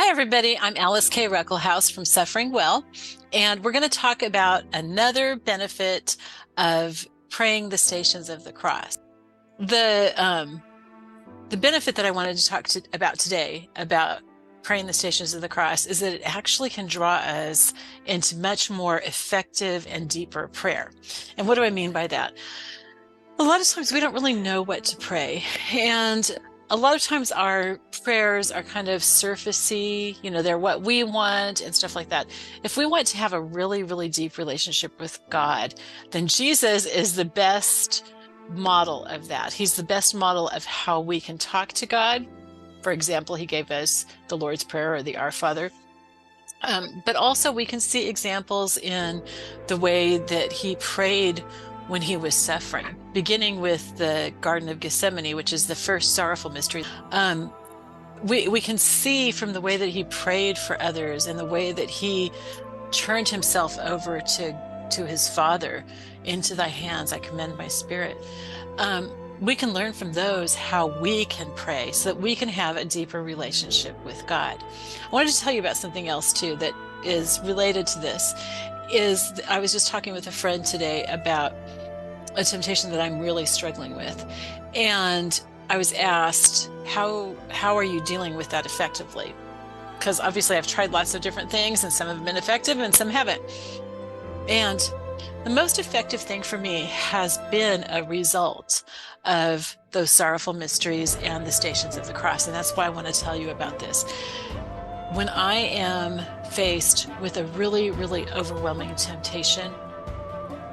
Hi, everybody. I'm Alice K. Ruckelhaus from SufferingWell, and we're going to talk about another benefit of praying the Stations of the Cross. The benefit that I wanted to talk about today about praying the Stations of the Cross is that it actually can draw us into much more effective and deeper prayer. And what do I mean by that? A lot of times we don't really know what to pray, and a lot of times our prayers are kind of surfacey, they're what we want and stuff like that. If we want to have a really, really deep relationship with God, then Jesus is the best model of that. He's the best model of how we can talk to God. For example, he gave us the Lord's Prayer or the Our Father. But also we can see examples in the way that he prayed when he was suffering, beginning with the Garden of Gethsemane, which is the first sorrowful mystery. We can see from the way that he prayed for others and the way that he turned himself over to his Father. Into thy hands I commend my spirit. We can learn from those how we can pray so that we can have a deeper relationship with God. I wanted to tell you about something else too that is related to this. I was just talking with a friend today about a temptation that I'm really struggling with. And I was asked, how are you dealing with that effectively? Because obviously I've tried lots of different things and some have been effective and some haven't. And the most effective thing for me has been a result of those sorrowful mysteries and the Stations of the Cross. And that's why I want to tell you about this. When I am faced with a really, really overwhelming temptation,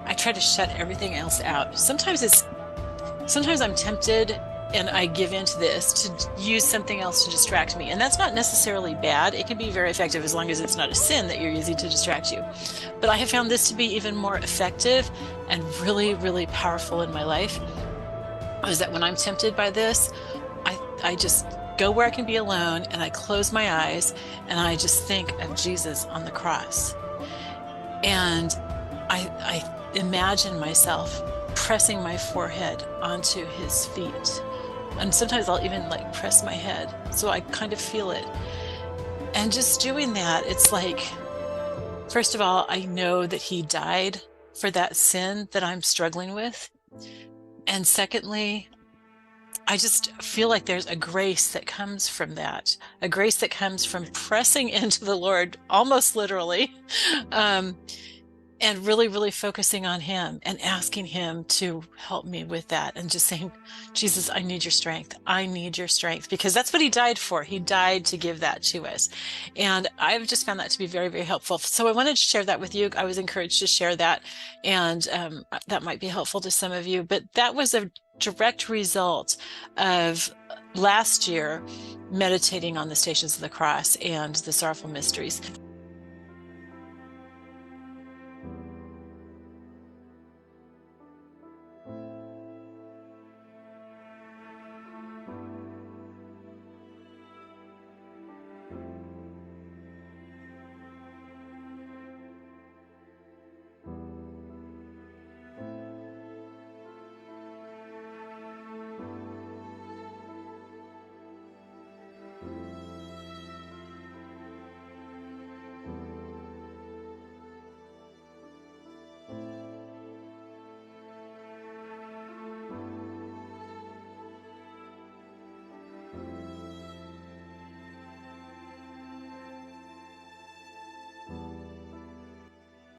I try to shut everything else out. Sometimes I'm tempted and I give into this to use something else to distract me. And that's not necessarily bad. It can be very effective as long as it's not a sin that you're using to distract you. But I have found this to be even more effective and really, really powerful in my life, is that when I'm tempted by this, I just go where I can be alone and I close my eyes and I just think of Jesus on the cross. And I imagine myself pressing my forehead onto his feet. And sometimes I'll even press my head so I kind of feel it. And just doing that, it's like, first of all, I know that he died for that sin that I'm struggling with. And secondly, I just feel like there's a grace that comes from that, a grace that comes from pressing into the Lord, almost literally, and really, really focusing on him and asking him to help me with that and just saying, Jesus, I need your strength. I need your strength, because that's what he died for. He died to give that to us. And I've just found that to be very, very helpful. So I wanted to share that with you. I was encouraged to share that, and that might be helpful to some of you. But that was a direct result of last year meditating on the Stations of the Cross and the sorrowful mysteries.